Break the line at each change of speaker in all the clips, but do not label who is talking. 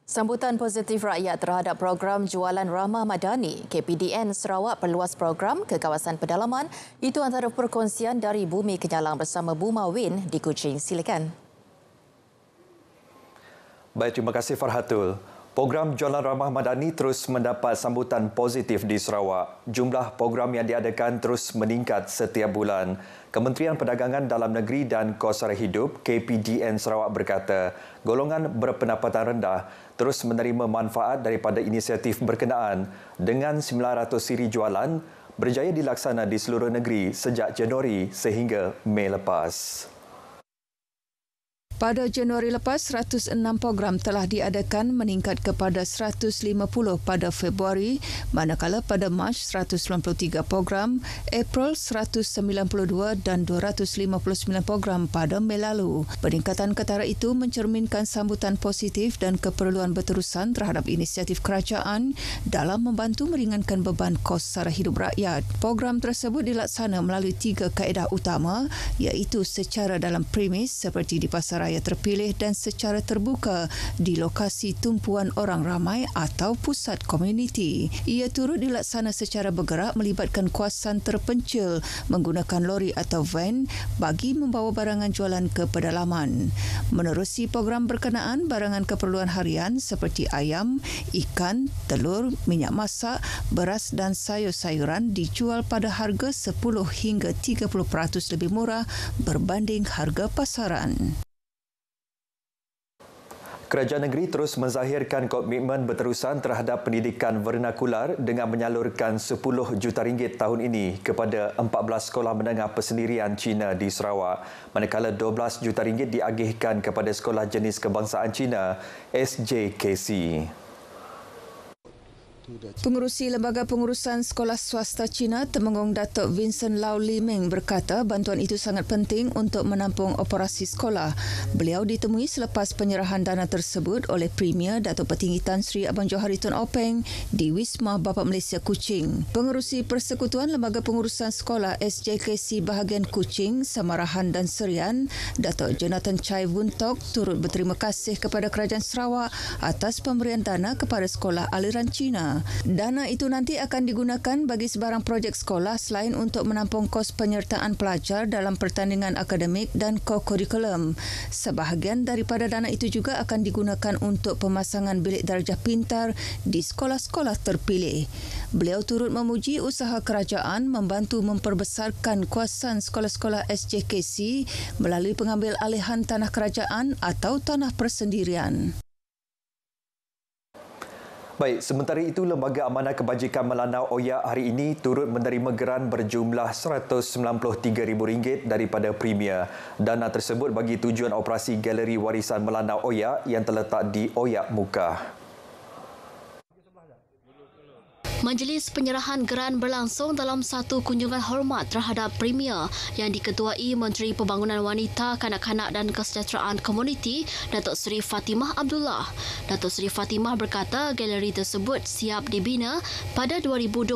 Sambutan positif rakyat terhadap program Jualan Ramah Madani, KPDN Sarawak perluas program ke kawasan pedalaman. Itu antara perkongsian dari Bumi Kenyalang bersama Buma Win di Kuching. Silakan.
Baik, terima kasih Farhatul. Program Jualan Ramah Madani terus mendapat sambutan positif di Sarawak. Jumlah program yang diadakan terus meningkat setiap bulan. Kementerian Perdagangan Dalam Negeri dan Kos Sara Hidup KPDN Sarawak berkata, golongan berpendapatan rendah terus menerima manfaat daripada inisiatif berkenaan dengan 900 siri jualan berjaya dilaksana di seluruh negeri sejak Januari sehingga Mei lepas.
Pada Januari lepas, 106 program telah diadakan meningkat kepada 150 pada Februari, manakala pada Mac 193 program, April 192 dan 259 program pada Mei lalu. Peningkatan ketara itu mencerminkan sambutan positif dan keperluan berterusan terhadap inisiatif kerajaan dalam membantu meringankan beban kos sara hidup rakyat. Program tersebut dilaksana melalui 3 kaedah utama, iaitu secara dalam premis seperti di pasaran raya terpilih dan secara terbuka di lokasi tumpuan orang ramai atau pusat komuniti. Ia turut dilaksana secara bergerak melibatkan kawasan terpencil menggunakan lori atau van bagi membawa barangan jualan ke pedalaman. Menerusi program berkenaan, barangan keperluan harian seperti ayam, ikan, telur, minyak masak, beras dan sayur-sayuran dijual pada harga 10 hingga 30% lebih murah berbanding harga pasaran.
Kerajaan negeri terus menzahirkan komitmen berterusan terhadap pendidikan vernakular dengan menyalurkan 10 juta ringgit tahun ini kepada 14 sekolah menengah persendirian Cina di Sarawak, manakala 12 juta ringgit diagihkan kepada Sekolah Jenis Kebangsaan Cina SJKC.
Pengerusi Lembaga Pengurusan Sekolah Swasta Cina Temenggung Datuk Vincent Lau Liming berkata bantuan itu sangat penting untuk menampung operasi sekolah. Beliau ditemui selepas penyerahan dana tersebut oleh Premier Datuk Petinggi Tan Sri Abang Johari Tun Openg di Wisma Bapa Malaysia Kuching. Pengerusi Persekutuan Lembaga Pengurusan Sekolah SJKC bahagian Kuching, Samarahan dan Serian, Datuk Jonathan Chai Wuntok turut berterima kasih kepada Kerajaan Sarawak atas pemberian dana kepada sekolah aliran Cina. Dana itu nanti akan digunakan bagi sebarang projek sekolah selain untuk menampung kos penyertaan pelajar dalam pertandingan akademik dan ko-kurikulum. Sebahagian daripada dana itu juga akan digunakan untuk pemasangan bilik darjah pintar di sekolah-sekolah terpilih. Beliau turut memuji usaha kerajaan membantu memperbesarkan kuasaan sekolah-sekolah SJKC melalui pengambil alihan tanah kerajaan atau tanah persendirian.
Baik, sementara itu Lembaga Amanah Kebajikan Melanau OYAK hari ini turut menerima geran berjumlah RM193,000 daripada Premier. Dana tersebut bagi tujuan operasi Galeri Warisan Melanau OYAK yang terletak di OYAK Mukah.
Majlis penyerahan geran berlangsung dalam satu kunjungan hormat terhadap Premier yang diketuai Menteri Pembangunan Wanita, Kanak-kanak dan Kesejahteraan Komuniti, Datuk Seri Fatimah Abdullah. Datuk Seri Fatimah berkata galeri tersebut siap dibina pada 2022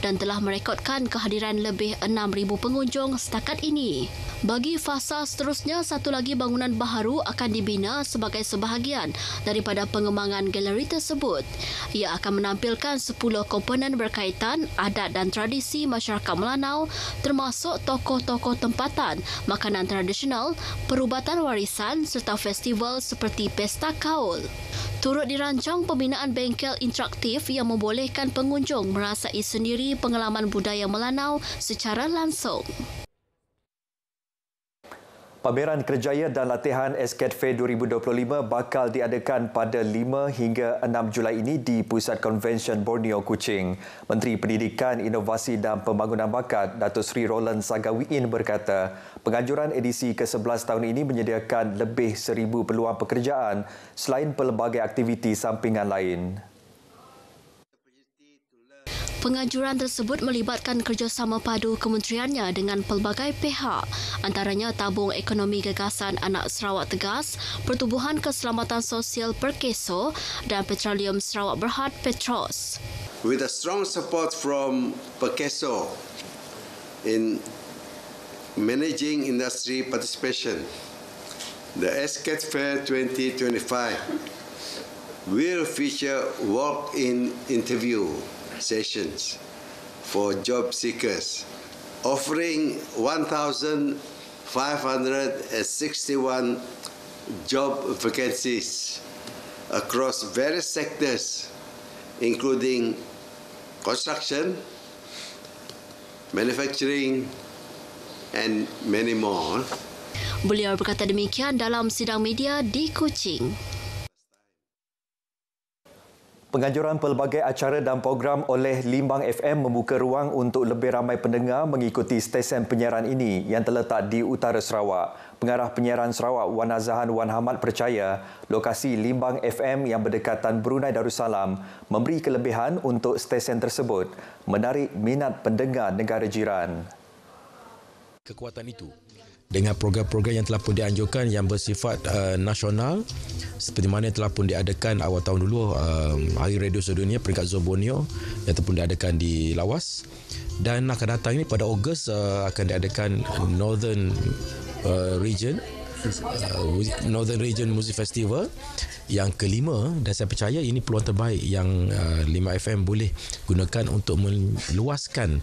dan telah merekodkan kehadiran lebih 6,000 pengunjung setakat ini. Bagi fasa seterusnya, satu lagi bangunan baharu akan dibina sebagai sebahagian daripada pengembangan galeri tersebut. Ia akan menampilkan 10 komponen berkaitan adat dan tradisi masyarakat Melanau termasuk tokoh-tokoh tempatan, makanan tradisional, perubatan warisan serta festival seperti Pesta Kaul. Turut dirancang pembinaan bengkel interaktif yang membolehkan pengunjung merasai sendiri pengalaman budaya Melanau secara langsung.
Pameran Kerjaya dan Latihan SCAT Fair 2025 bakal diadakan pada 5 hingga 6 Julai ini di Pusat Konvensyen Borneo Kuching. Menteri Pendidikan, Inovasi dan Pembangunan Bakat Datuk Seri Roland Sagawiin berkata, penganjuran edisi ke-11 tahun ini menyediakan lebih 1,000 peluang pekerjaan selain pelbagai aktiviti sampingan lain.
Penganjuran tersebut melibatkan kerjasama padu kementeriannya dengan pelbagai pihak, antaranya Tabung Ekonomi Gagasan Anak Sarawak Tegas, Pertubuhan Keselamatan Sosial Perkeso dan Petroleum Sarawak Berhad Petros.
With a strong support from Perkeso in managing industry participation, the SCAT Fair 2025 will feature walk-in interview sessions for job seekers, offering 1,561 job vacancies across various sectors, including construction, manufacturing, and many more.
Beliau berkata demikian dalam sidang media di Kuching.
Penganjuran pelbagai acara dan program oleh Limbang FM membuka ruang untuk lebih ramai pendengar mengikuti stesen penyiaran ini yang terletak di utara Sarawak. Pengarah penyiaran Sarawak Wan Azahan Wan Hamad percaya lokasi Limbang FM yang berdekatan Brunei Darussalam memberi kelebihan untuk stesen tersebut menarik minat pendengar negara jiran.
Kekuatan itu dengan program-program yang telah pun dianjurkan yang bersifat nasional seperti mana yang telah pun diadakan awal tahun dulu Hari Radio Sedunia peringkat zon Borneo yang telah pun diadakan di Lawas, dan akan datang ini pada Ogos akan diadakan Northern Region Music Festival yang kelima, dan saya percaya ini peluang terbaik yang 5FM boleh gunakan untuk meluaskan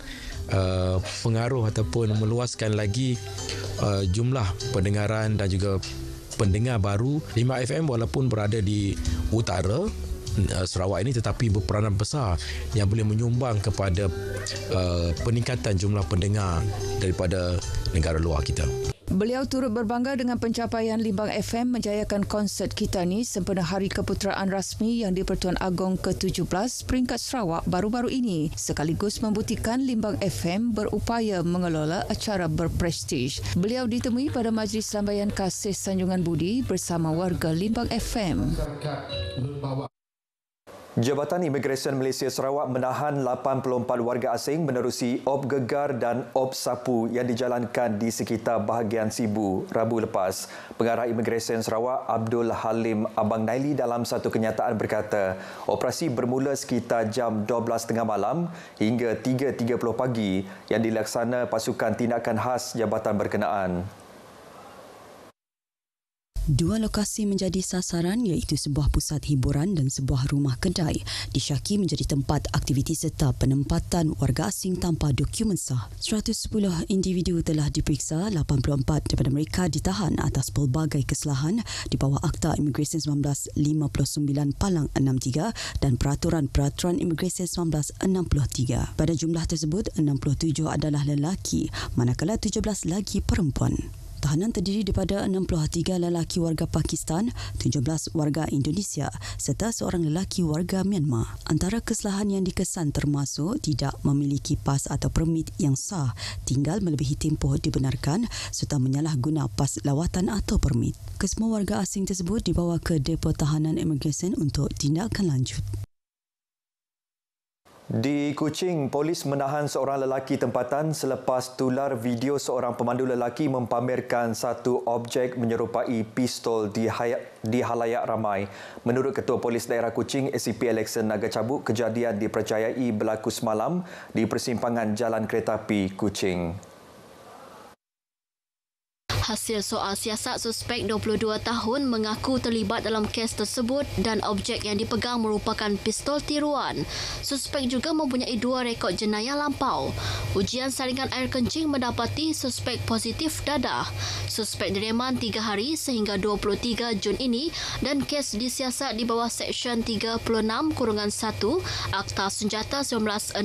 pengaruh ataupun meluaskan lagi jumlah pendengaran dan juga pendengar baru. 5FM walaupun berada di utara Sarawak ini tetapi berperanan besar yang boleh menyumbang kepada peningkatan jumlah pendengar daripada negara luar kita.
Beliau turut berbangga dengan pencapaian Limbang FM menjayakan konsert Kitani sempena Hari Keputeraan Rasmi yang di-Pertuan Agong ke-17 peringkat Sarawak baru-baru ini, sekaligus membuktikan Limbang FM berupaya mengelola acara berprestij. Beliau ditemui pada Majlis Lambaian Kasih Sanjungan Budi bersama warga Limbang FM.
Jabatan Imigresen Malaysia Sarawak menahan 84 warga asing menerusi op gegar dan op sapu yang dijalankan di sekitar bahagian Sibu Rabu lepas. Pengarah Imigresen Sarawak Abdul Halim Abang Naili dalam satu kenyataan berkata, operasi bermula sekitar jam 12.30 malam hingga 3.30 pagi yang dilaksana pasukan tindakan khas jabatan berkenaan.
Dua lokasi menjadi sasaran iaitu sebuah pusat hiburan dan sebuah rumah kedai disyaki menjadi tempat aktiviti serta penempatan warga asing tanpa dokumen sah. 110 individu telah diperiksa, 84 daripada mereka ditahan atas pelbagai kesalahan di bawah Akta Imigresen 1959 Palang 63 dan Peraturan-Peraturan Imigresen 1963. Pada jumlah tersebut, 67 adalah lelaki manakala 17 lagi perempuan. Tahanan terdiri daripada 63 lelaki warga Pakistan, 17 warga Indonesia serta seorang lelaki warga Myanmar. Antara kesalahan yang dikesan termasuk tidak memiliki pas atau permit yang sah, tinggal melebihi tempoh dibenarkan serta menyalahguna pas lawatan atau permit. Kesemua warga asing tersebut dibawa ke depo tahanan imigresen untuk tindakan lanjut.
Di Kuching, polis menahan seorang lelaki tempatan selepas tular video seorang pemandu lelaki mempamerkan satu objek menyerupai pistol di halayak ramai. Menurut Ketua Polis Daerah Kuching, ACP Alexan Naga Cabuk, kejadian dipercayai berlaku semalam di persimpangan Jalan Keretapi Kuching.
Hasil soal siasat, suspek 22 tahun mengaku terlibat dalam kes tersebut dan objek yang dipegang merupakan pistol tiruan. Suspek juga mempunyai 2 rekod jenayah lampau. Ujian saringan air kencing mendapati suspek positif dadah. Suspek direman 3 hari sehingga 23 Jun ini dan kes disiasat di bawah Seksyen 36-1 Akta Senjata 1960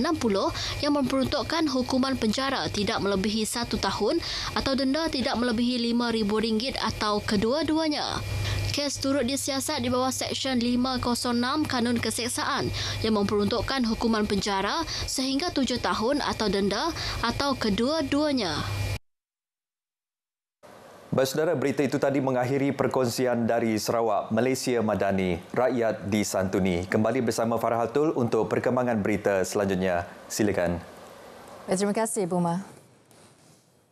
yang memperuntukkan hukuman penjara tidak melebihi 1 tahun atau denda tidak melebihi RM5,000 atau kedua-duanya. Kes turut disiasat di bawah Seksyen 506 Kanun Keseksaan yang memperuntukkan hukuman penjara sehingga 7 tahun atau denda atau kedua-duanya.
Baik saudara, berita itu tadi mengakhiri perkongsian dari Sarawak, Malaysia Madani, Rakyat Disantuni. Kembali bersama Farah Hatul untuk perkembangan berita selanjutnya. Silakan.
Terima kasih, Buma.